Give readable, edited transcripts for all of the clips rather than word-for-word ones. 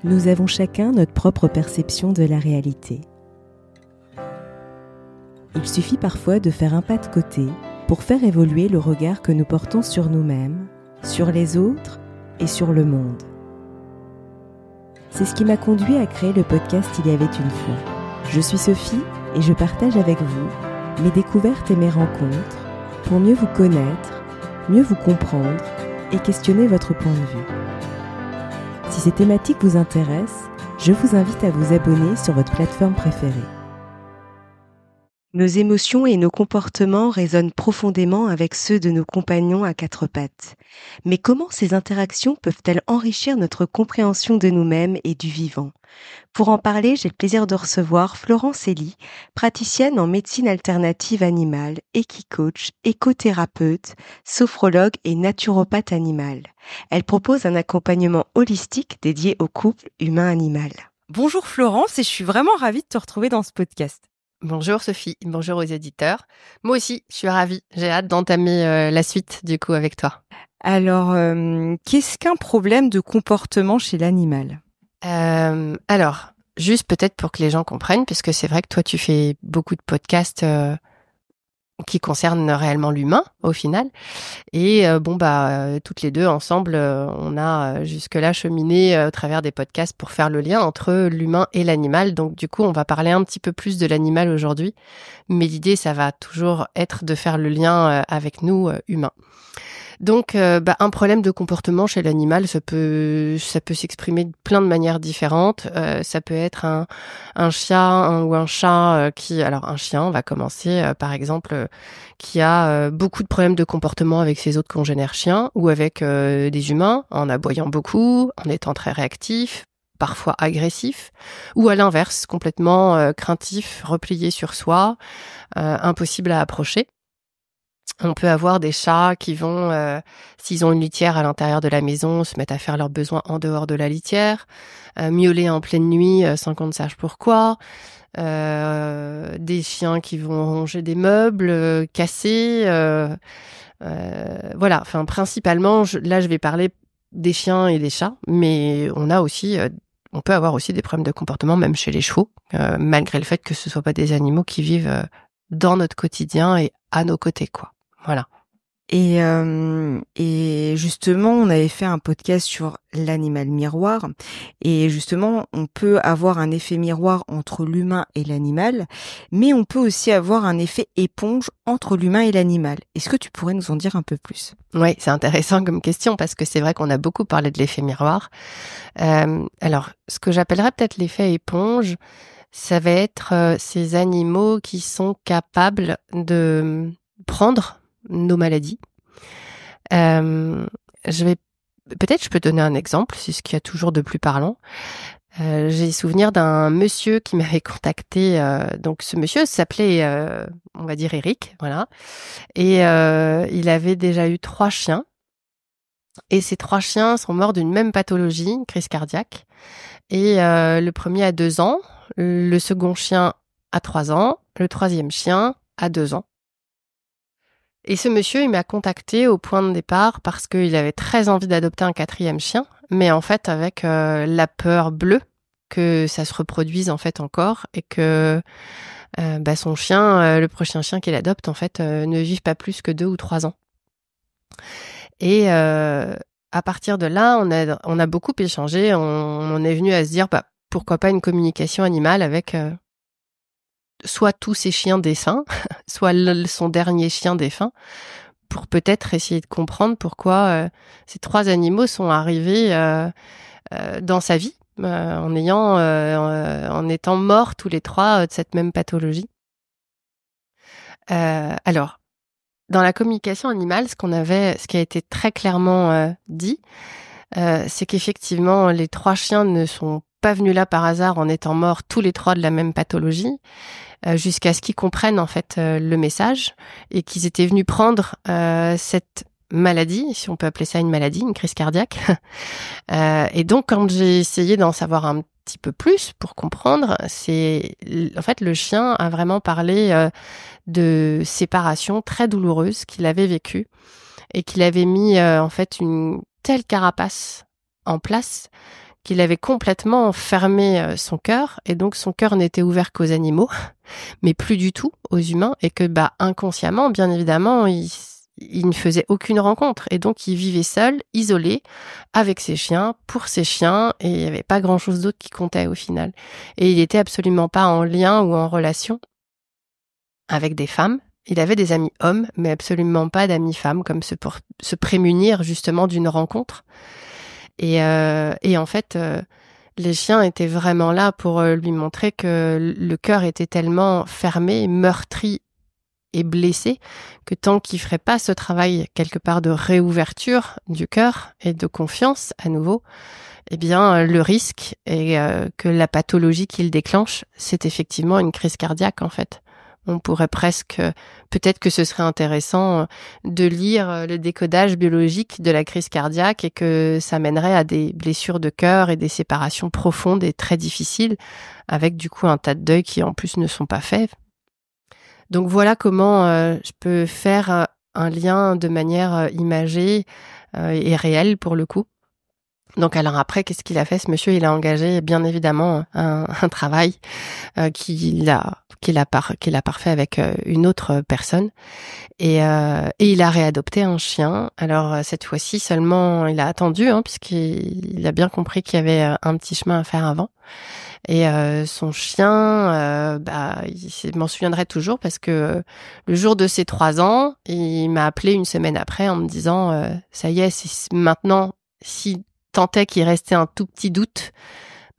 Nous avons chacun notre propre perception de la réalité. Il suffit parfois de faire un pas de côté pour faire évoluer le regard que nous portons sur nous-mêmes, sur les autres et sur le monde. C'est ce qui m'a conduit à créer le podcast Il y avait une fois. Je suis Sophie et je partage avec vous mes découvertes et mes rencontres pour mieux vous connaître, mieux vous comprendre et questionner votre point de vue. Si ces thématiques vous intéressent, je vous invite à vous abonner sur votre plateforme préférée. Nos émotions et nos comportements résonnent profondément avec ceux de nos compagnons à quatre pattes. Mais comment ces interactions peuvent-elles enrichir notre compréhension de nous-mêmes et du vivant ? Pour en parler, j'ai le plaisir de recevoir Florence Elie, praticienne en médecine alternative animale, équicoach, écothérapeute, sophrologue et naturopathe animal. Elle propose un accompagnement holistique dédié au couple humain-animal. Bonjour Florence, et je suis vraiment ravie de te retrouver dans ce podcast. Bonjour Sophie, bonjour aux éditeurs. Moi aussi, je suis ravie. J'ai hâte d'entamer la suite du coup avec toi. Alors, qu'est-ce qu'un problème de comportement chez l'animal ? Alors, juste peut-être pour que les gens comprennent, parce que c'est vrai que toi tu fais beaucoup de podcasts qui concernent réellement l'humain au final. Et toutes les deux ensemble, on a jusque-là cheminé au travers des podcasts pour faire le lien entre l'humain et l'animal. Donc du coup, on va parler un petit peu plus de l'animal aujourd'hui. Mais l'idée, ça va toujours être de faire le lien avec nous, humains. Donc, un problème de comportement chez l'animal, ça peut s'exprimer de plein de manières différentes. Ça peut être un chien ou un chat alors un chien, on va commencer par exemple, qui a beaucoup de problèmes de comportement avec ses autres congénères chiens ou avec des humains, en aboyant beaucoup, en étant très réactif, parfois agressif, ou à l'inverse, complètement craintif, replié sur soi, impossible à approcher. On peut avoir des chats qui vont, s'ils ont une litière à l'intérieur de la maison, se mettre à faire leurs besoins en dehors de la litière, miauler en pleine nuit sans qu'on ne sache pourquoi, des chiens qui vont ronger des meubles, casser, voilà. Enfin, principalement, je vais parler des chiens et des chats, mais on peut avoir aussi des problèmes de comportement même chez les chevaux, malgré le fait que ce soit pas des animaux qui vivent dans notre quotidien et à nos côtés, quoi. Voilà. Et justement, on avait fait un podcast sur l'animal miroir. Et justement, on peut avoir un effet miroir entre l'humain et l'animal, mais on peut aussi avoir un effet éponge entre l'humain et l'animal. Est-ce que tu pourrais nous en dire un peu plus ? Oui, c'est intéressant comme question parce que c'est vrai qu'on a beaucoup parlé de l'effet miroir. Alors, ce que j'appellerais peut-être l'effet éponge, ça va être ces animaux qui sont capables de prendre nos maladies. Je peux donner un exemple, c'est ce qu'il y a toujours de plus parlant. J'ai souvenir d'un monsieur qui m'avait contacté. Donc ce monsieur s'appelait, on va dire Eric, voilà. Et il avait déjà eu 3 chiens. Et ces 3 chiens sont morts d'une même pathologie, une crise cardiaque. Et le premier a 2 ans, le second chien a 3 ans, le troisième chien a 2 ans. Et ce monsieur, il m'a contacté au point de départ parce qu'il avait très envie d'adopter un 4e chien, mais en fait avec la peur bleue que ça se reproduise en fait encore et que son chien, le prochain chien qu'il adopte en fait, ne vive pas plus que 2 ou 3 ans. Et à partir de là, on a beaucoup échangé, on est venu à se dire pourquoi pas une communication animale avec soit tous ses chiens défunts, soit son dernier chien défunt, pour peut-être essayer de comprendre pourquoi ces 3 animaux sont arrivés dans sa vie, en étant morts tous les 3 de cette même pathologie. Alors, dans la communication animale, ce qui a été très clairement dit, c'est qu'effectivement, les 3 chiens ne sont pas venus là par hasard en étant morts tous les 3 de la même pathologie, jusqu'à ce qu'ils comprennent en fait le message et qu'ils étaient venus prendre cette maladie, si on peut appeler ça une maladie, une crise cardiaque. Et donc, quand j'ai essayé d'en savoir un petit peu plus pour comprendre, en fait, le chien a vraiment parlé de séparation très douloureuse qu'il avait vécue et qu'il avait mis en fait une telle carapace en place qu'il avait complètement fermé son cœur, et donc son cœur n'était ouvert qu'aux animaux, mais plus du tout aux humains, et que inconsciemment, bien évidemment, il ne faisait aucune rencontre, et donc il vivait seul, isolé, avec ses chiens, pour ses chiens, et il n'y avait pas grand-chose d'autre qui comptait au final. Et il n'était absolument pas en lien ou en relation avec des femmes. Il avait des amis hommes, mais absolument pas d'amis femmes, comme pour se prémunir justement d'une rencontre. Et en fait, les chiens étaient vraiment là pour lui montrer que le cœur était tellement fermé, meurtri et blessé, que tant qu'il ferait pas ce travail quelque part de réouverture du cœur et de confiance à nouveau, eh bien le risque est que la pathologie qu'il déclenche, c'est effectivement une crise cardiaque en fait. On pourrait peut-être que ce serait intéressant de lire le décodage biologique de la crise cardiaque, et que ça mènerait à des blessures de cœur et des séparations profondes et très difficiles, avec du coup un tas de deuils qui en plus ne sont pas faits. Donc voilà comment je peux faire un lien de manière imagée et réelle pour le coup. Donc alors après, qu'est-ce qu'il a fait ce monsieur? Il a engagé bien évidemment un travail qu'il a parfait avec une autre personne, et il a réadopté un chien. Alors cette fois-ci seulement, il a attendu puisqu'il a bien compris qu'il y avait un petit chemin à faire avant. Et son chien, il m'en souviendrait toujours, parce que le jour de ses 3 ans, il m'a appelé une semaine après en me disant ça y est, c'est maintenant, si tant est qu'il restait un tout petit doute,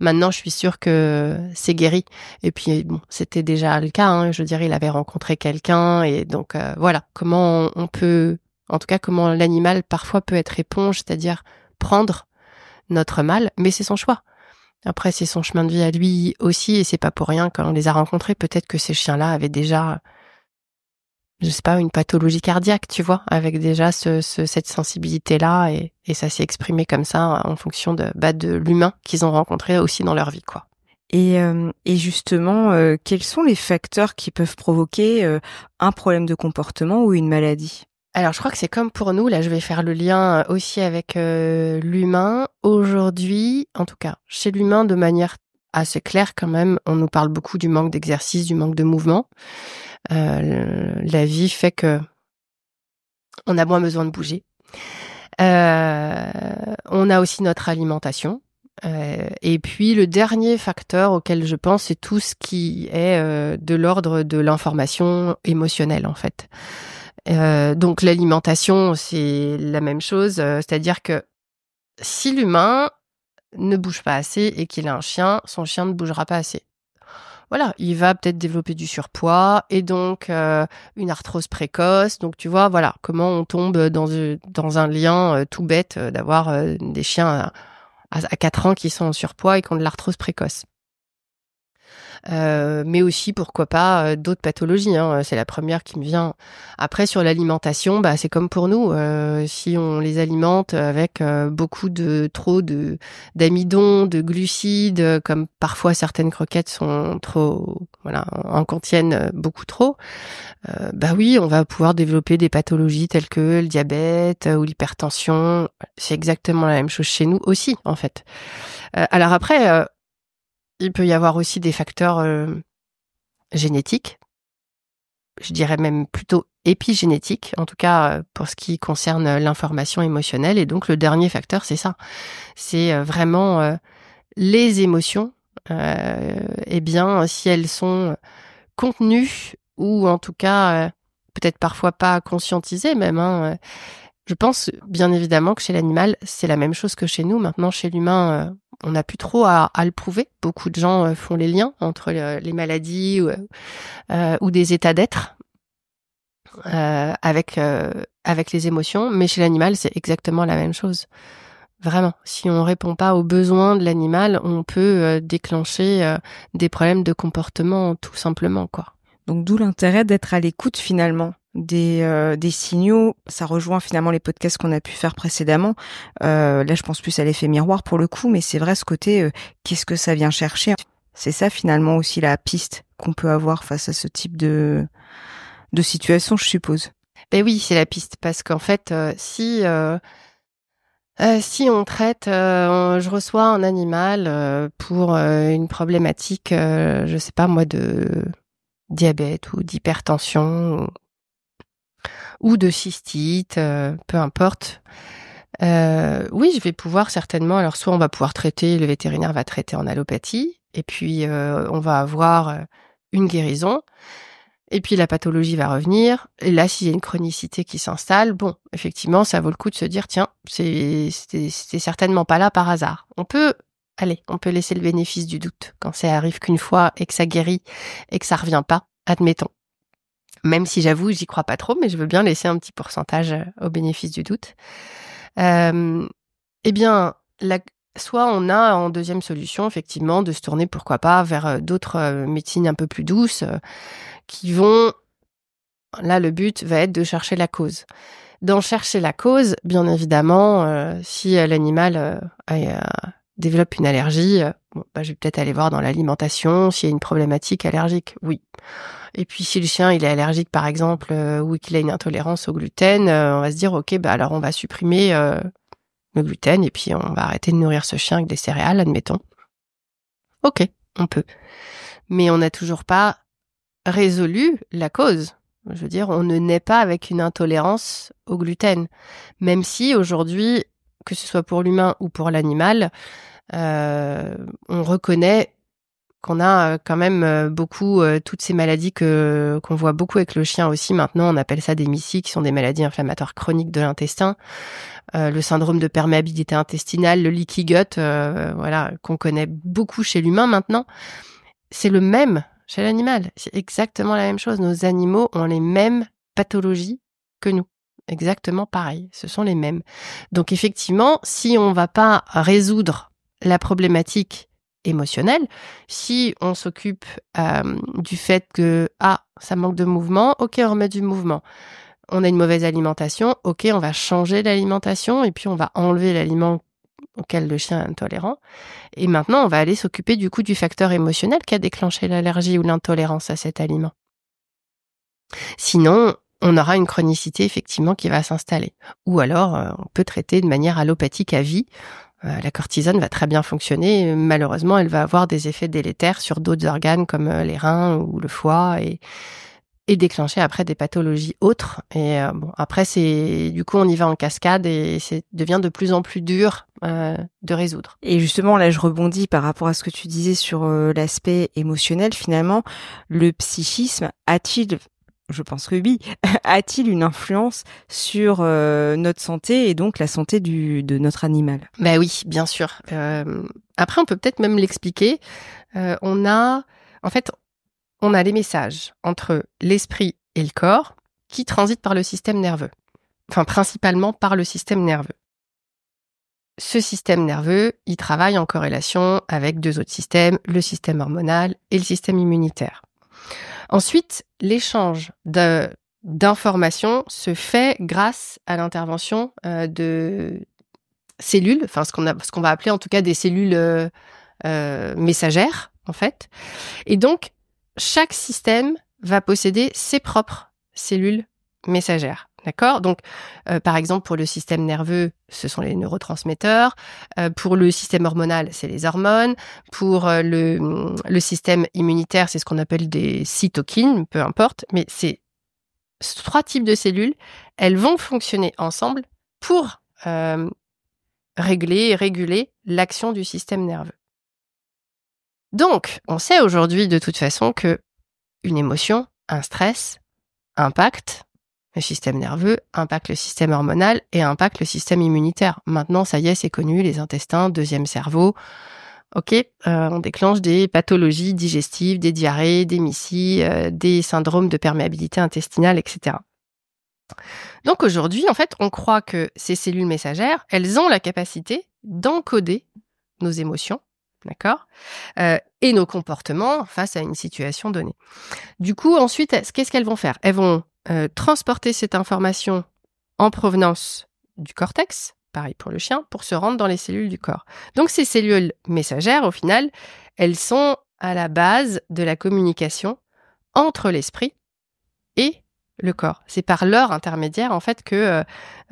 maintenant je suis sûre que c'est guéri. Et puis bon, c'était déjà le cas, je veux dire, il avait rencontré quelqu'un, et donc voilà, comment on peut, en tout cas comment l'animal parfois peut être éponge, c'est-à-dire prendre notre mal, mais c'est son choix. Après, c'est son chemin de vie à lui aussi, et c'est pas pour rien quand on les a rencontrés. Peut-être que ces chiens-là avaient déjà, je sais pas, une pathologie cardiaque, tu vois, avec déjà cette sensibilité-là, et ça s'est exprimé comme ça en fonction de l'humain qu'ils ont rencontré aussi dans leur vie, quoi. Et justement, quels sont les facteurs qui peuvent provoquer un problème de comportement ou une maladie? Alors, je crois que c'est comme pour nous. Là, je vais faire le lien aussi avec l'humain. Aujourd'hui, en tout cas, chez l'humain, de manière assez claire quand même, on nous parle beaucoup du manque d'exercice, du manque de mouvement. La vie fait que on a moins besoin de bouger. On a aussi notre alimentation. Et puis, le dernier facteur auquel je pense, c'est tout ce qui est de l'ordre de l'information émotionnelle, en fait. Donc l'alimentation, c'est la même chose, c'est-à-dire que si l'humain ne bouge pas assez et qu'il a un chien, son chien ne bougera pas assez. Voilà, il va peut-être développer du surpoids, et donc une arthrose précoce. Donc tu vois, voilà, comment on tombe dans un lien tout bête d'avoir des chiens à 4 ans qui sont en surpoids et qui ont de l'arthrose précoce. Mais aussi, pourquoi pas, d'autres pathologies, c'est la première qui me vient. Après, sur l'alimentation, c'est comme pour nous, si on les alimente avec beaucoup trop d'amidon, de glucides, comme parfois certaines croquettes sont trop, voilà, en contiennent beaucoup trop, oui, on va pouvoir développer des pathologies telles que le diabète ou l'hypertension. C'est exactement la même chose chez nous aussi, en fait. Alors après, il peut y avoir aussi des facteurs génétiques, je dirais même plutôt épigénétiques, en tout cas pour ce qui concerne l'information émotionnelle. Et donc le dernier facteur, c'est ça. C'est vraiment les émotions. Eh bien, si elles sont contenues, ou en tout cas peut-être parfois pas conscientisées même, je pense bien évidemment que chez l'animal, c'est la même chose que chez nous. Maintenant, chez l'humain, on n'a plus trop à le prouver. Beaucoup de gens font les liens entre les maladies ou des états d'être avec les émotions. Mais chez l'animal, c'est exactement la même chose. Vraiment, si on répond pas aux besoins de l'animal, on peut déclencher des problèmes de comportement tout simplement, quoi. Donc d'où l'intérêt d'être à l'écoute finalement des signaux. Ça rejoint finalement les podcasts qu'on a pu faire précédemment. Là, je pense plus à l'effet miroir pour le coup, mais c'est vrai ce côté qu'est-ce que ça vient chercher. C'est ça finalement aussi la piste qu'on peut avoir face à ce type de situation, je suppose. Ben oui, c'est la piste, parce qu'en fait, si Si on traite, je reçois un animal pour une problématique, je sais pas moi, de diabète ou d'hypertension ou de cystite, peu importe. Oui, je vais pouvoir certainement. Alors, soit on va pouvoir traiter, le vétérinaire va traiter en allopathie, et puis on va avoir une guérison. Et puis la pathologie va revenir. Et là, s'il y a une chronicité qui s'installe, bon, effectivement, ça vaut le coup de se dire, tiens, c'est certainement pas là par hasard. On peut laisser le bénéfice du doute quand ça arrive qu'une fois et que ça guérit et que ça revient pas, admettons. Même si j'avoue, j'y crois pas trop, mais je veux bien laisser un petit pourcentage au bénéfice du doute. Eh bien, soit on a en deuxième solution, effectivement, de se tourner, pourquoi pas, vers d'autres médecines un peu plus douces, qui vont... Là, le but va être de chercher la cause. D'en chercher la cause, bien évidemment, si l'animal développe une allergie, je vais peut-être aller voir dans l'alimentation s'il y a une problématique allergique, oui. Et puis si le chien il est allergique, par exemple, ou qu'il a une intolérance au gluten, on va se dire, ok, alors on va supprimer le gluten et puis on va arrêter de nourrir ce chien avec des céréales, admettons. Ok, on peut. Mais on n'a toujours pas résolu la cause. Je veux dire, on ne naît pas avec une intolérance au gluten. Même si aujourd'hui, que ce soit pour l'humain ou pour l'animal, on reconnaît qu'on a quand même beaucoup toutes ces maladies qu'on voit beaucoup avec le chien aussi. Maintenant, on appelle ça des MICI, qui sont des maladies inflammatoires chroniques de l'intestin. Le syndrome de perméabilité intestinale, le leaky gut, qu'on connaît beaucoup chez l'humain maintenant. C'est le même chez l'animal. C'est exactement la même chose. Nos animaux ont les mêmes pathologies que nous. Exactement pareil. Ce sont les mêmes. Donc effectivement, si on ne va pas résoudre la problématique émotionnelle, si on s'occupe du fait que ça manque de mouvement, ok, on remet du mouvement. On a une mauvaise alimentation, ok, on va changer l'alimentation et puis on va enlever l'aliment auquel le chien est intolérant. Et maintenant, on va aller s'occuper du coup du facteur émotionnel qui a déclenché l'allergie ou l'intolérance à cet aliment. Sinon, on aura une chronicité effectivement qui va s'installer. Ou alors, on peut traiter de manière allopathique à vie. La cortisone va très bien fonctionner. Malheureusement, elle va avoir des effets délétères sur d'autres organes comme les reins ou le foie et déclencher après des pathologies autres. Et après, du coup, on y va en cascade et ça devient de plus en plus dur de résoudre. Et justement, là, je rebondis par rapport à ce que tu disais sur l'aspect émotionnel. Finalement, le psychisme a-t-il, je pense que oui, a-t-il une influence sur notre santé et donc la santé de notre animal? Ben oui, bien sûr. Après, on peut peut-être même l'expliquer. On a les messages entre l'esprit et le corps qui transitent par le système nerveux. Enfin, principalement par le système nerveux. Ce système nerveux, il travaille en corrélation avec deux autres systèmes, le système hormonal et le système immunitaire. Ensuite, l'échange d'informations se fait grâce à l'intervention de cellules, enfin ce qu'on va appeler en tout cas des cellules messagères, en fait. Et donc, chaque système va posséder ses propres cellules messagères. D'accord ? Donc, par exemple, pour le système nerveux, ce sont les neurotransmetteurs. Pour le système hormonal, c'est les hormones. Pour le système immunitaire, c'est ce qu'on appelle des cytokines, peu importe. Mais ces trois types de cellules, elles vont fonctionner ensemble pour régler et réguler l'action du système nerveux. Donc, on sait aujourd'hui de toute façon que une émotion, un stress, impacte le système nerveux, impacte le système hormonal et impacte le système immunitaire. Maintenant, ça y est, c'est connu, les intestins, deuxième cerveau. Ok, on déclenche des pathologies digestives, des diarrhées, des MICI, des syndromes de perméabilité intestinale, etc. Donc aujourd'hui, en fait, on croit que ces cellules messagères, elles ont la capacité d'encoder nos émotions, d'accord, et nos comportements face à une situation donnée. Du coup, ensuite, qu'est-ce qu'elles vont faire ? Elles vont transporter cette information en provenance du cortex, pareil pour le chien, pour se rendre dans les cellules du corps. Donc ces cellules messagères, au final, elles sont à la base de la communication entre l'esprit et le corps. C'est par leur intermédiaire, en fait, que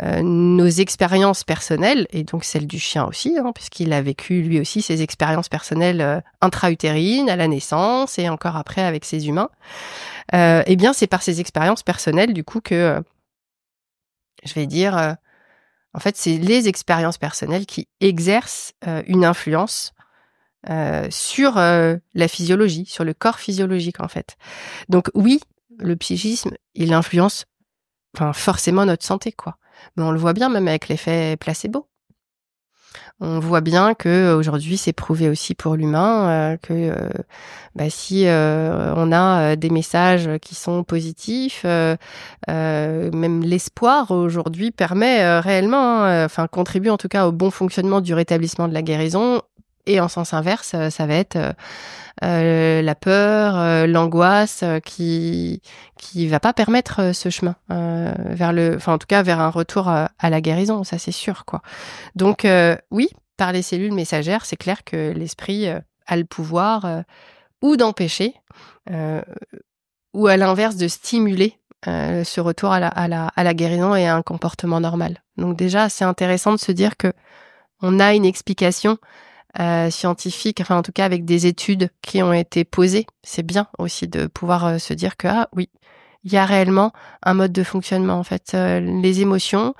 nos expériences personnelles, et donc celles du chien aussi, puisqu'il a vécu lui aussi ses expériences personnelles intra-utérines, à la naissance, et encore après avec ses humains, eh bien, c'est par ces expériences personnelles, du coup, que, je vais dire, en fait, c'est les expériences personnelles qui exercent une influence sur la physiologie, sur le corps physiologique, en fait. Donc oui, le psychisme, il influence forcément notre santé, quoi. Mais on le voit bien même avec l'effet placebo. On voit bien que aujourd'hui, c'est prouvé aussi pour l'humain que si on a des messages qui sont positifs, même l'espoir aujourd'hui permet réellement, contribue en tout cas au bon fonctionnement du rétablissement de la guérison. Et en sens inverse, ça va être la peur, l'angoisse qui va pas permettre ce chemin en tout cas vers un retour à la guérison, ça c'est sûr, quoi. Donc oui, par les cellules messagères, c'est clair que l'esprit a le pouvoir ou d'empêcher ou à l'inverse de stimuler ce retour à la guérison et à un comportement normal. Donc déjà, c'est intéressant de se dire que on a une explication scientifique, en tout cas avec des études qui ont été posées. C'est bien aussi de pouvoir se dire que oui, il y a réellement un mode de fonctionnement, en fait. Les émotions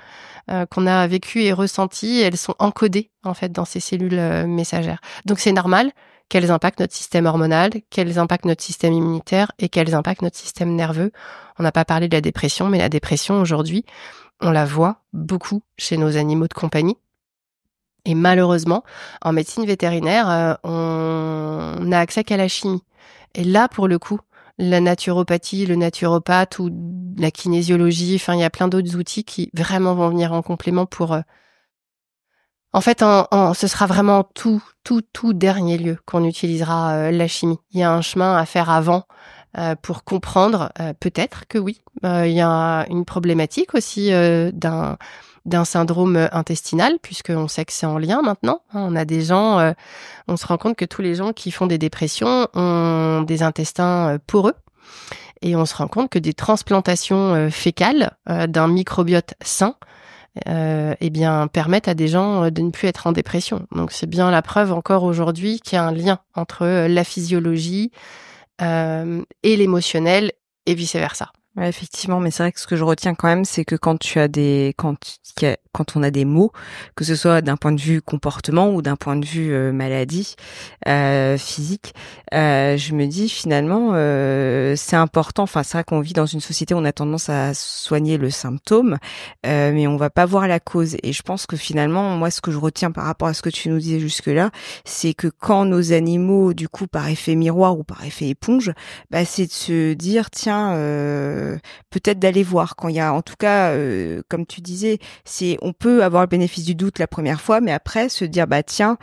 qu'on a vécues et ressenties, elles sont encodées, en fait, dans ces cellules messagères. Donc c'est normal qu'elles impactent notre système hormonal, qu'elles impactent notre système immunitaire et qu'elles impactent notre système nerveux. On n'a pas parlé de la dépression, mais la dépression aujourd'hui, on la voit beaucoup chez nos animaux de compagnie. Et malheureusement, en médecine vétérinaire, on n'a accès qu'à la chimie. Et là, pour le coup, la naturopathie, le naturopathe ou la kinésiologie, il y a plein d'autres outils qui vraiment vont venir en complément pour... En fait, ce sera vraiment tout dernier lieu qu'on utilisera la chimie. Il y a un chemin à faire avant pour comprendre, peut-être que oui, il y a une problématique aussi d'un syndrome intestinal, puisqu'on sait que c'est en lien maintenant. On a des gens, on se rend compte que tous les gens qui font des dépressions ont des intestins poreux. Et on se rend compte que des transplantations fécales d'un microbiote sain permettent à des gens de ne plus être en dépression. Donc c'est bien la preuve encore aujourd'hui qu'il y a un lien entre la physiologie et l'émotionnel et vice-versa. Ouais, effectivement, mais c'est vrai que ce que je retiens quand même, c'est que quand on a des mots, que ce soit d'un point de vue comportement ou d'un point de vue maladie physique, je me dis finalement c'est important. Enfin, c'est vrai qu'on vit dans une société où on a tendance à soigner le symptôme, mais on va pas voir la cause. Et je pense que finalement, moi, ce que je retiens par rapport à ce que tu nous disais jusque-là, c'est que quand nos animaux, du coup, par effet miroir ou par effet éponge, c'est de se dire tiens. Peut-être d'aller voir quand il y a, en tout cas, comme tu disais, on peut avoir le bénéfice du doute la première fois, mais après se dire tiens,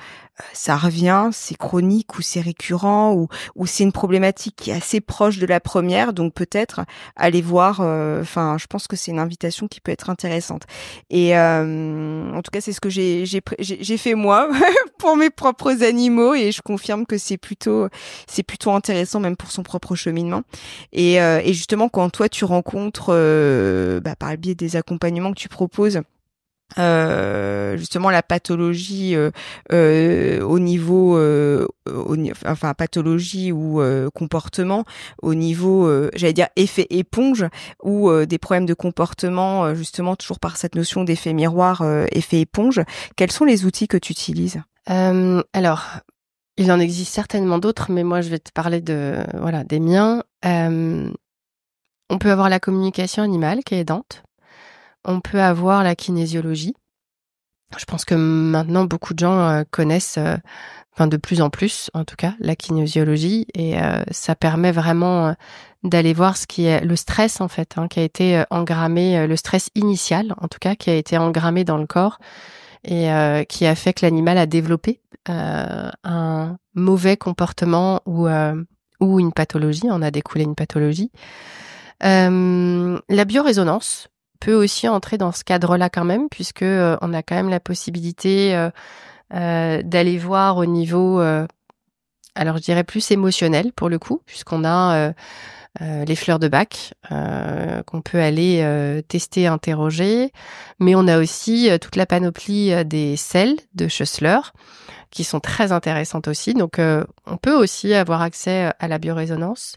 ça revient, c'est chronique ou c'est récurrent ou c'est une problématique qui est assez proche de la première, donc peut-être aller voir. Je pense que c'est une invitation qui peut être intéressante. Et en tout cas, c'est ce que j'ai fait moi pour mes propres animaux et je confirme que c'est plutôt intéressant même pour son propre cheminement. Et justement, quand toi tu rencontres par le biais des accompagnements que tu proposes justement la pathologie au niveau pathologie ou comportement au niveau j'allais dire effet éponge ou des problèmes de comportement justement toujours par cette notion d'effet miroir effet éponge, quels sont les outils que tu utilises? Alors il en existe certainement d'autres, mais moi je vais te parler des miens. On peut avoir la communication animale qui est aidante. On peut avoir la kinésiologie. Je pense que maintenant, beaucoup de gens connaissent, de plus en plus, en tout cas, la kinésiologie. Et ça permet vraiment d'aller voir ce qui est le stress, en fait, qui a été engrammé, le stress initial, en tout cas, qui a été engrammé dans le corps et qui a fait que l'animal a développé un mauvais comportement ou une pathologie, en a découlé une pathologie. La biorésonance peut aussi entrer dans ce cadre-là quand même, puisque on a quand même la possibilité d'aller voir au niveau, alors je dirais plus émotionnel pour le coup, puisqu'on a les fleurs de bac qu'on peut aller tester, interroger. Mais on a aussi toute la panoplie des selles de Schussler qui sont très intéressantes aussi. Donc, on peut aussi avoir accès à la biorésonance.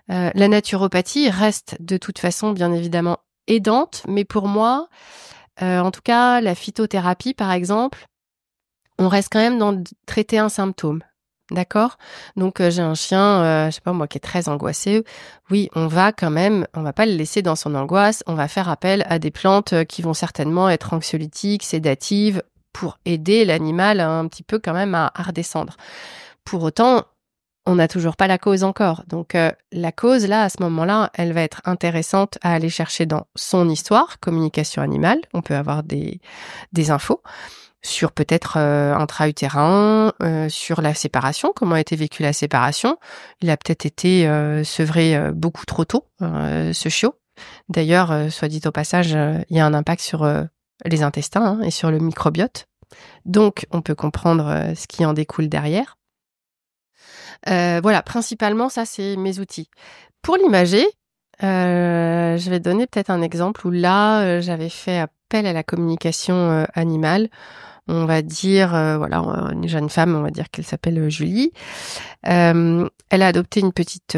La naturopathie reste de toute façon, bien évidemment, aidante. Mais pour moi, en tout cas, la phytothérapie, par exemple, on reste quand même dans traiter un symptôme. D'accord ? Donc, j'ai un chien, je sais pas moi, qui est très angoissé. Oui, on va pas le laisser dans son angoisse. On va faire appel à des plantes qui vont certainement être anxiolytiques, sédatives, pour aider l'animal un petit peu quand même à redescendre. Pour autant, on n'a toujours pas la cause encore. Donc, la cause, là, à ce moment-là, elle va être intéressante à aller chercher dans son histoire, communication animale. On peut avoir des infos sur peut-être intra-utérin, sur la séparation, comment a été vécue la séparation. Il a peut-être été sevré beaucoup trop tôt, ce chiot. D'ailleurs, soit dit au passage, il y a un impact sur les intestins et sur le microbiote. Donc, on peut comprendre ce qui en découle derrière. Voilà, principalement, ça, c'est mes outils. Pour l'imager, je vais donner peut-être un exemple où là, j'avais fait appel à la communication animale. On va dire, une jeune femme, on va dire qu'elle s'appelle Julie. Elle a adopté une petite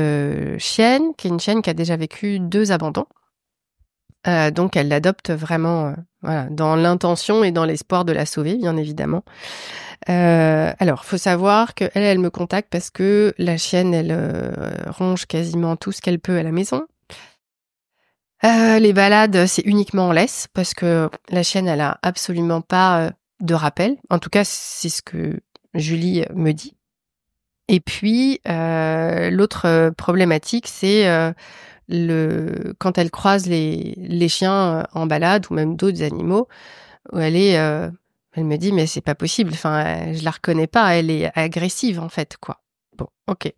chienne, qui est une chienne qui a déjà vécu 2 abandons. Donc, elle l'adopte vraiment dans l'intention et dans l'espoir de la sauver, bien évidemment. Alors, faut savoir qu'elle, elle me contacte parce que la chienne, elle ronge quasiment tout ce qu'elle peut à la maison. Les balades, c'est uniquement en laisse parce que la chienne, elle a absolument pas de rappel. En tout cas, c'est ce que Julie me dit. Et puis, l'autre problématique, c'est quand elle croise les chiens en balade ou même d'autres animaux, où elle me dit, mais c'est pas possible. Enfin, je la reconnais pas. Elle est agressive, en fait, quoi. Bon, ok.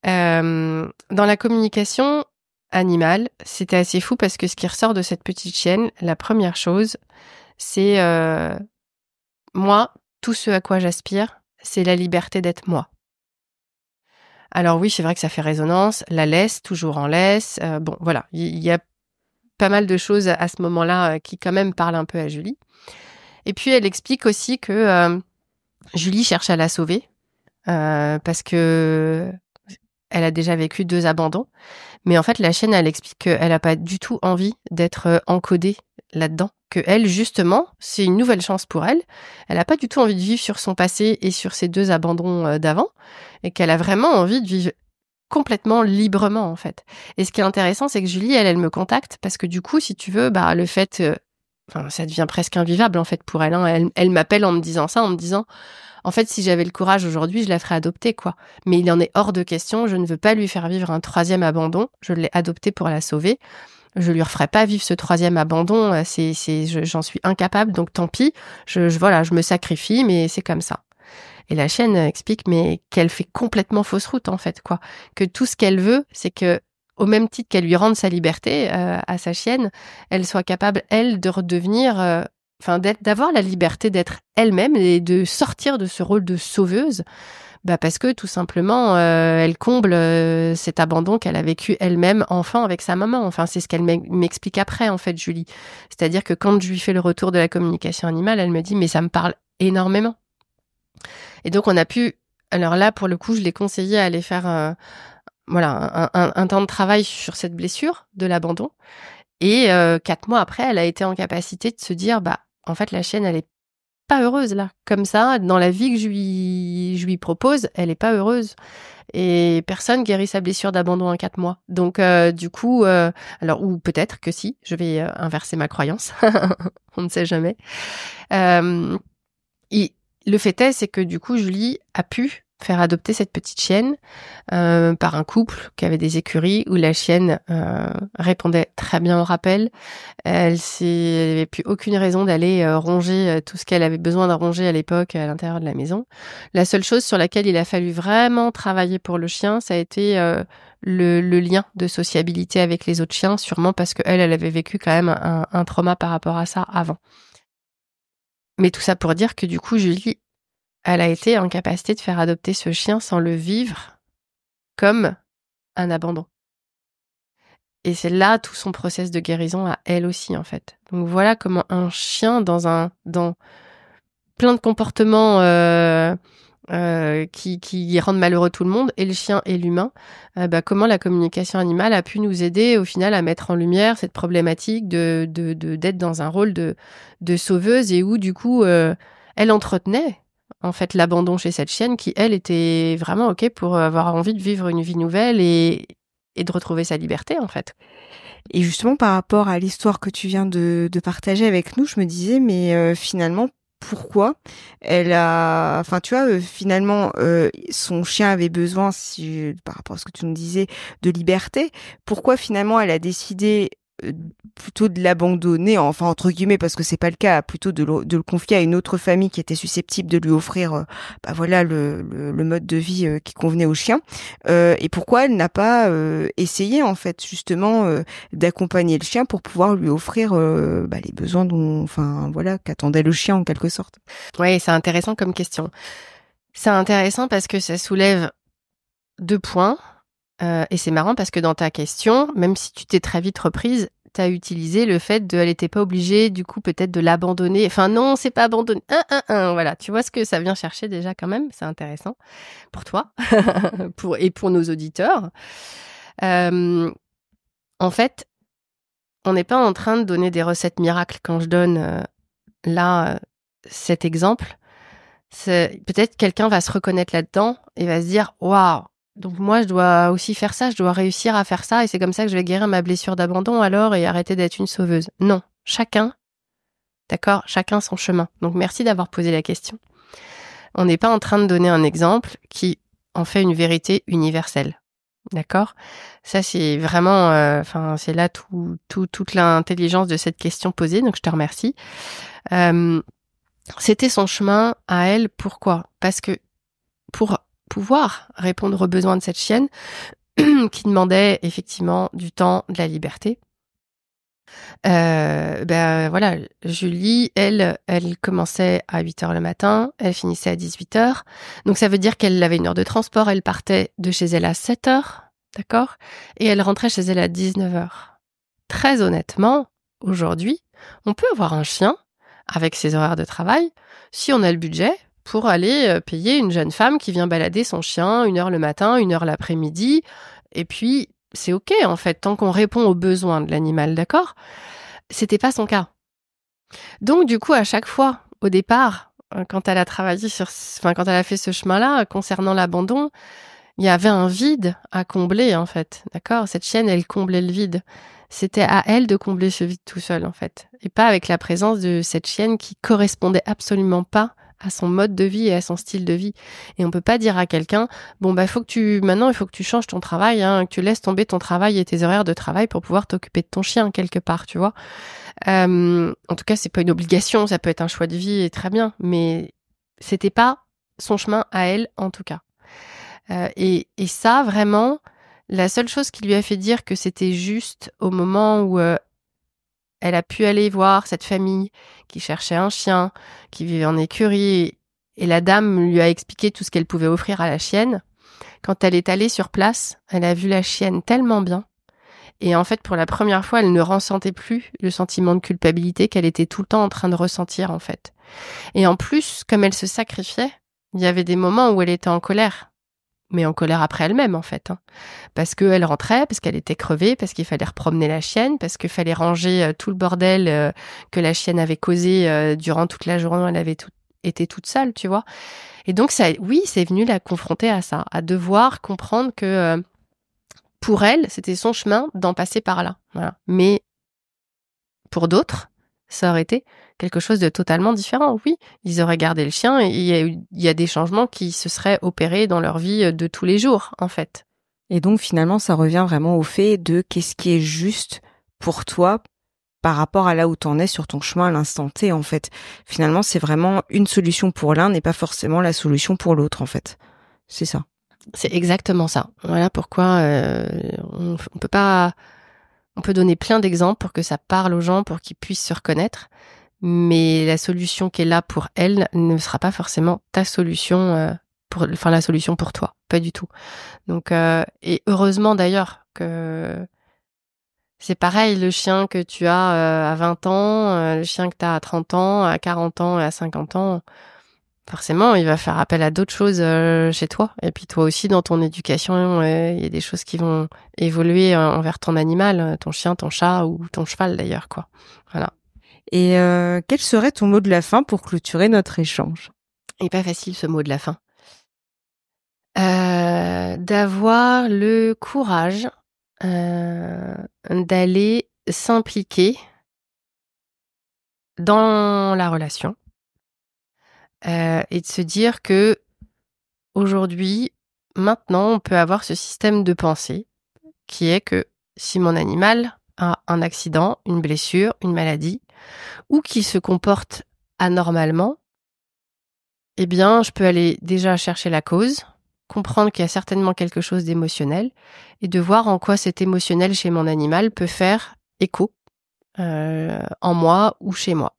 Dans la communication animale, c'était assez fou parce que ce qui ressort de cette petite chienne, la première chose, c'est moi, tout ce à quoi j'aspire, c'est la liberté d'être moi. Alors oui, c'est vrai que ça fait résonance. La laisse, toujours en laisse. Bon, voilà, il y a pas mal de choses à ce moment-là qui quand même parlent un peu à Julie. Et puis, elle explique aussi que Julie cherche à la sauver parce que elle a déjà vécu 2 abandons. Mais en fait, la chienne, elle explique qu'elle n'a pas du tout envie d'être encodée là-dedans. Que elle, justement, c'est une nouvelle chance pour elle. Elle n'a pas du tout envie de vivre sur son passé et sur ses 2 abandons d'avant. Et qu'elle a vraiment envie de vivre complètement librement, en fait. Et ce qui est intéressant, c'est que Julie, elle me contacte parce que du coup, si tu veux, le fait... ça devient presque invivable, en fait, pour elle. Elle m'appelle en me disant ça, en me disant... En fait, si j'avais le courage aujourd'hui, je la ferais adopter, quoi. Mais il en est hors de question. Je ne veux pas lui faire vivre un 3e abandon. Je l'ai adoptée pour la sauver. Je lui referai pas vivre ce 3e abandon. J'en suis incapable. Donc, tant pis. Je me sacrifie, mais c'est comme ça. Et la chienne explique, mais qu'elle fait complètement fausse route, en fait, quoi. Que tout ce qu'elle veut, c'est que, au même titre qu'elle lui rende sa liberté à sa chienne, elle soit capable, elle, de redevenir... d'avoir la liberté d'être elle-même et de sortir de ce rôle de sauveuse, parce que tout simplement, elle comble cet abandon qu'elle a vécu elle-même enfant avec sa maman. Enfin, c'est ce qu'elle m'explique après, en fait, Julie. C'est-à-dire que quand je lui fais le retour de la communication animale, elle me dit, mais ça me parle énormément. Et donc, on a pu... Alors là, pour le coup, je l'ai conseillé à aller faire un temps de travail sur cette blessure de l'abandon. Et 4 mois après, elle a été en capacité de se dire, en fait, la chienne, elle est pas heureuse là. Comme ça, dans la vie que je lui propose, elle est pas heureuse. Et personne guérit sa blessure d'abandon en 4 mois. Donc, du coup, ou peut-être que si, je vais inverser ma croyance. On ne sait jamais. Le fait est, c'est que du coup, Julie a pu faire adopter cette petite chienne par un couple qui avait des écuries où la chienne répondait très bien au rappel. Elle n'avait plus aucune raison d'aller ronger tout ce qu'elle avait besoin de ronger à l'époque à l'intérieur de la maison. La seule chose sur laquelle il a fallu vraiment travailler pour le chien, ça a été le lien de sociabilité avec les autres chiens, sûrement parce qu'elle avait vécu quand même un trauma par rapport à ça avant. Mais tout ça pour dire que du coup, Julie, elle a été en capacité de faire adopter ce chien sans le vivre comme un abandon. Et c'est là tout son process de guérison à elle aussi, en fait. Donc voilà comment un chien dans plein de comportements qui rendent malheureux tout le monde, et le chien et l'humain, comment la communication animale a pu nous aider au final à mettre en lumière cette problématique d'être dans un rôle de sauveuse, et où du coup elle entretenait en fait l'abandon chez cette chienne qui, elle, était vraiment OK pour avoir envie de vivre une vie nouvelle et de retrouver sa liberté, en fait. Et justement, par rapport à l'histoire que tu viens de partager avec nous, je me disais, mais finalement, pourquoi enfin, tu vois, finalement, son chien avait besoin, par rapport à ce que tu nous disais, de liberté. Pourquoi finalement elle a décidé plutôt de l'abandonner, enfin entre guillemets, parce que c'est pas le cas, plutôt de le confier à une autre famille qui était susceptible de lui offrir voilà le mode de vie qui convenait au chien, et pourquoi elle n'a pas essayé en fait justement d'accompagner le chien pour pouvoir lui offrir les besoins enfin voilà, qu'attendait le chien en quelque sorte. Oui, c'est intéressant comme question. C'est intéressant parce que ça soulève 2 points. Et c'est marrant parce que dans ta question, même si tu t'es très vite reprise, tu as utilisé le fait elle n'était pas obligée, du coup, peut-être de l'abandonner. Enfin, non, c'est pas abandonné. Voilà, tu vois ce que ça vient chercher déjà quand même. C'est intéressant pour toi et pour nos auditeurs. En fait, on n'est pas en train de donner des recettes miracles quand je donne cet exemple. Peut-être quelqu'un va se reconnaître là-dedans et va se dire « Waouh !» Donc moi, je dois aussi faire ça, je dois réussir à faire ça, et c'est comme ça que je vais guérir ma blessure d'abandon alors et arrêter d'être une sauveuse. Non, chacun son chemin. Donc merci d'avoir posé la question. On n'est pas en train de donner un exemple qui en fait une vérité universelle. D'accord ? Ça, c'est vraiment, c'est là toute l'intelligence de cette question posée, donc je te remercie. C'était son chemin à elle, pourquoi ? Parce que pour pouvoir répondre aux besoins de cette chienne qui demandait effectivement du temps, de la liberté. Voilà, Julie, elle commençait à 8h le matin, elle finissait à 18h. Donc ça veut dire qu'elle avait 1 heure de transport, elle partait de chez elle à 7h, d'accord ? Et elle rentrait chez elle à 19h. Très honnêtement, aujourd'hui, on peut avoir un chien avec ses horaires de travail si on a le budget pour aller payer une jeune femme qui vient balader son chien 1 heure le matin, 1 heure l'après-midi. Et puis, c'est OK, en fait, tant qu'on répond aux besoins de l'animal, d'accord ? C'était pas son cas. Donc, du coup, à chaque fois, au départ, quand elle a travaillé quand elle a fait ce chemin-là, concernant l'abandon, il y avait un vide à combler, en fait, d'accord ? Cette chienne, elle comblait le vide. C'était à elle de combler ce vide tout seul, en fait. Et pas avec la présence de cette chienne qui correspondait absolument pas à son mode de vie et à son style de vie. Et on peut pas dire à quelqu'un, il faut que tu changes ton travail, que tu laisses tomber ton travail et tes horaires de travail pour pouvoir t'occuper de ton chien quelque part, tu vois. En tout cas, c'est pas une obligation, ça peut être un choix de vie et très bien, mais c'était pas son chemin à elle, en tout cas. Et ça, vraiment, la seule chose qui lui a fait dire que c'était juste au moment où elle a pu aller voir cette famille qui cherchait un chien, qui vivait en écurie, et la dame lui a expliqué tout ce qu'elle pouvait offrir à la chienne. Quand elle est allée sur place, elle a vu la chienne tellement bien. Et en fait, pour la première fois, elle ne ressentait plus le sentiment de culpabilité qu'elle était tout le temps en train de ressentir, en fait. Et en plus, comme elle se sacrifiait, il y avait des moments où elle était en colère. Mais en colère après elle-même, en fait. Parce qu'elle rentrait, parce qu'elle était crevée, parce qu'il fallait repromener la chienne, parce qu'il fallait ranger tout le bordel que la chienne avait causé durant toute la journée. Elle avait été toute seule, tu vois. Et donc, c'est venu la confronter à ça, à devoir comprendre que pour elle, c'était son chemin d'en passer par là. Voilà. Mais pour d'autres, ça aurait été quelque chose de totalement différent. Oui, ils auraient gardé le chien et il y a des changements qui se seraient opérés dans leur vie de tous les jours, en fait. Et donc, finalement, ça revient vraiment au fait de qu'est-ce qui est juste pour toi par rapport à là où t'en es sur ton chemin à l'instant T, en fait. Finalement, c'est vraiment une solution pour l'un n'est pas forcément la solution pour l'autre, en fait. C'est ça. C'est exactement ça. Voilà pourquoi on peut pas... On peut donner plein d'exemples pour que ça parle aux gens, pour qu'ils puissent se reconnaître. Mais la solution qui est là pour elle ne sera pas forcément ta solution, la solution pour toi. Pas du tout. Donc, et heureusement d'ailleurs que C'est pareil, le chien que tu as à 20 ans, le chien que tu as à 30 ans, à 40 ans et à 50 ans, forcément, il va faire appel à d'autres choses chez toi. Et puis toi aussi, dans ton éducation, il y a des choses qui vont évoluer envers ton animal, ton chien, ton chat ou ton cheval d'ailleurs, quoi. Voilà. Et quel serait ton mot de la fin pour clôturer notre échange? Et pas facile ce mot de la fin. D'avoir le courage d'aller s'impliquer dans la relation et de se dire que aujourd'hui, maintenant, on peut avoir ce système de pensée qui est que si mon animal a un accident, une blessure, une maladie, ou qui se comporte anormalement, eh bien, je peux aller déjà chercher la cause, comprendre qu'il y a certainement quelque chose d'émotionnel et de voir en quoi cet émotionnel chez mon animal peut faire écho en moi ou chez moi.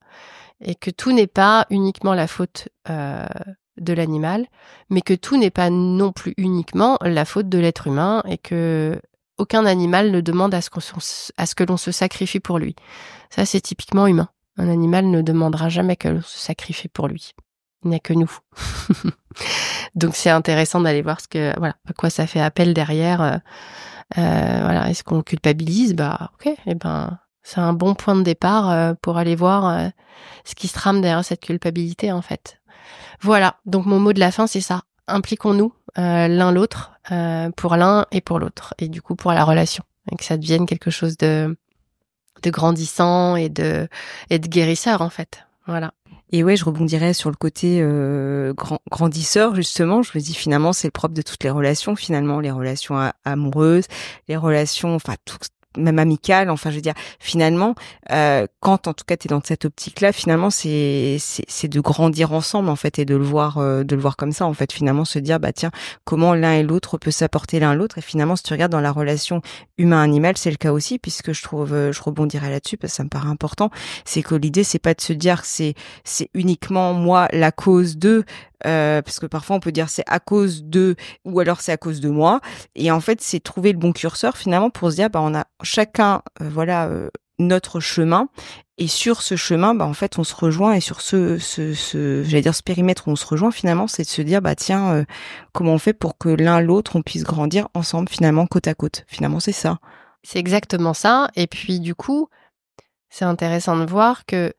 Et que tout n'est pas uniquement la faute de l'animal, mais que tout n'est pas non plus uniquement la faute de l'être humain et que aucun animal ne demande à ce que l'on se sacrifie pour lui. Ça, c'est typiquement humain. Un animal ne demandera jamais que l'on se sacrifie pour lui. Il n'y a que nous. Donc, c'est intéressant d'aller voir à quoi ça fait appel derrière. Est-ce qu'on culpabilise? Ok, c'est un bon point de départ pour aller voir ce qui se trame derrière cette culpabilité, en fait. Voilà, donc mon mot de la fin, c'est ça. Impliquons-nous l'un l'autre pour l'un et pour l'autre. Et du coup, pour la relation. Et que ça devienne quelque chose de grandissant et de guérisseur, en fait. Voilà. Et ouais, je rebondirais sur le côté grandisseur, justement. Je me dis, finalement, c'est le propre de toutes les relations, finalement. Les relations amoureuses, les relations, même amicales, je veux dire, finalement, quand en tout cas t'es dans cette optique-là, finalement c'est de grandir ensemble en fait et de le voir comme ça en fait, finalement se dire tiens, comment l'un et l'autre peut s'apporter l'un l'autre. Et finalement, si tu regardes dans la relation humain-animal, c'est le cas aussi, puisque je rebondirais là-dessus parce que ça me paraît important, c'est que l'idée c'est pas de se dire que c'est uniquement moi la cause de parce que parfois on peut dire c'est à cause de ou alors c'est à cause de moi, et en fait c'est trouver le bon curseur finalement pour se dire on a chacun notre chemin, et sur ce chemin en fait on se rejoint, et sur ce j'allais dire ce périmètre où on se rejoint finalement, c'est de se dire tiens, comment on fait pour que l'un l'autre on puisse grandir ensemble finalement côte à côte. Finalement c'est ça. C'est exactement ça. Et puis du coup c'est intéressant de voir que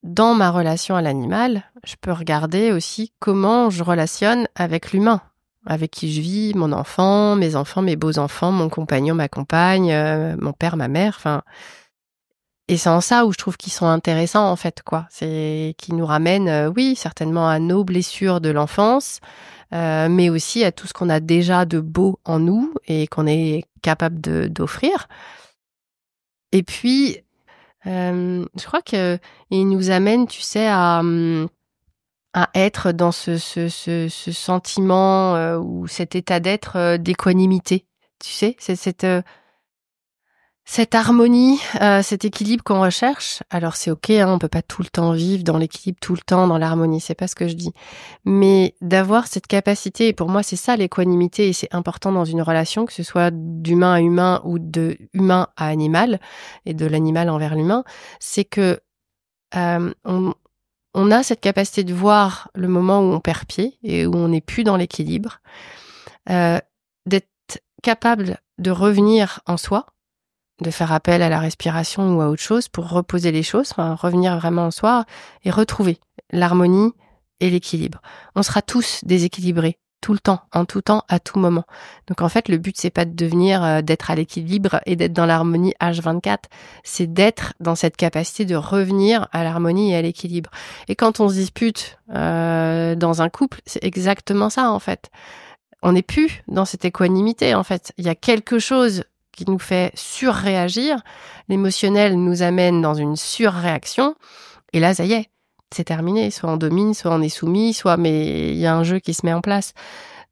dans ma relation à l'animal, je peux regarder aussi comment je relationne avec l'humain, avec qui je vis, mon enfant, mes beaux-enfants, mon compagnon, ma compagne, mon père, ma mère, Et c'est en ça où je trouve qu'ils sont intéressants, en fait, quoi. C'est qu'ils nous ramènent, oui, certainement à nos blessures de l'enfance, mais aussi à tout ce qu'on a déjà de beau en nous et qu'on est capable d'offrir. Et puis, je crois qu'il nous amène, tu sais, à être dans ce sentiment ou cet état d'être d'équanimité. Tu sais, c'est cette harmonie, cet équilibre qu'on recherche. Alors c'est ok, on peut pas tout le temps vivre dans l'équilibre, tout le temps dans l'harmonie, c'est pas ce que je dis. Mais d'avoir cette capacité, et pour moi c'est ça l'équanimité, et c'est important dans une relation, que ce soit d'humain à humain ou de humain à animal, et de l'animal envers l'humain, c'est que on a cette capacité de voir le moment où on perd pied et où on n'est plus dans l'équilibre, d'être capable de revenir en soi, de faire appel à la respiration ou à autre chose pour reposer les choses, revenir vraiment en soi et retrouver l'harmonie et l'équilibre. On sera tous déséquilibrés, tout le temps, en tout temps, à tout moment. Donc en fait, le but, c'est pas de devenir, d'être à l'équilibre et d'être dans l'harmonie H24, c'est d'être dans cette capacité de revenir à l'harmonie et à l'équilibre. Et quand on se dispute dans un couple, c'est exactement ça, en fait. On n'est plus dans cette équanimité, en fait. Il y a quelque chose qui nous fait surréagir. L'émotionnel nous amène dans une surréaction. Et là, ça y est, c'est terminé. Soit on domine, soit on est soumis, mais il y a un jeu qui se met en place.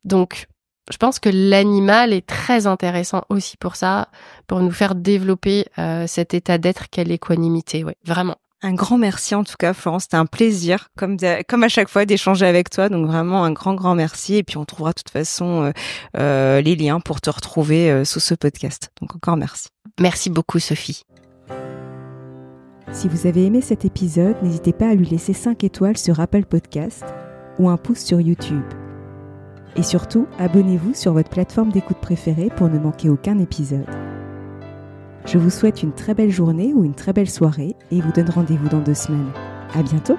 Donc, je pense que l'animal est très intéressant aussi pour ça, pour nous faire développer cet état d'être qu'est l'équanimité. Ouais, vraiment. Un grand merci en tout cas, Florence, c'était un plaisir, comme à chaque fois, d'échanger avec toi. Donc vraiment un grand merci. Et puis on trouvera de toute façon les liens pour te retrouver sous ce podcast. Donc encore merci. Merci beaucoup, Sophie. Si vous avez aimé cet épisode, n'hésitez pas à lui laisser 5 étoiles sur Apple Podcast ou un pouce sur YouTube. Et surtout, abonnez-vous sur votre plateforme d'écoute préférée pour ne manquer aucun épisode. Je vous souhaite une très belle journée ou une très belle soirée et vous donne rendez-vous dans 2 semaines. À bientôt!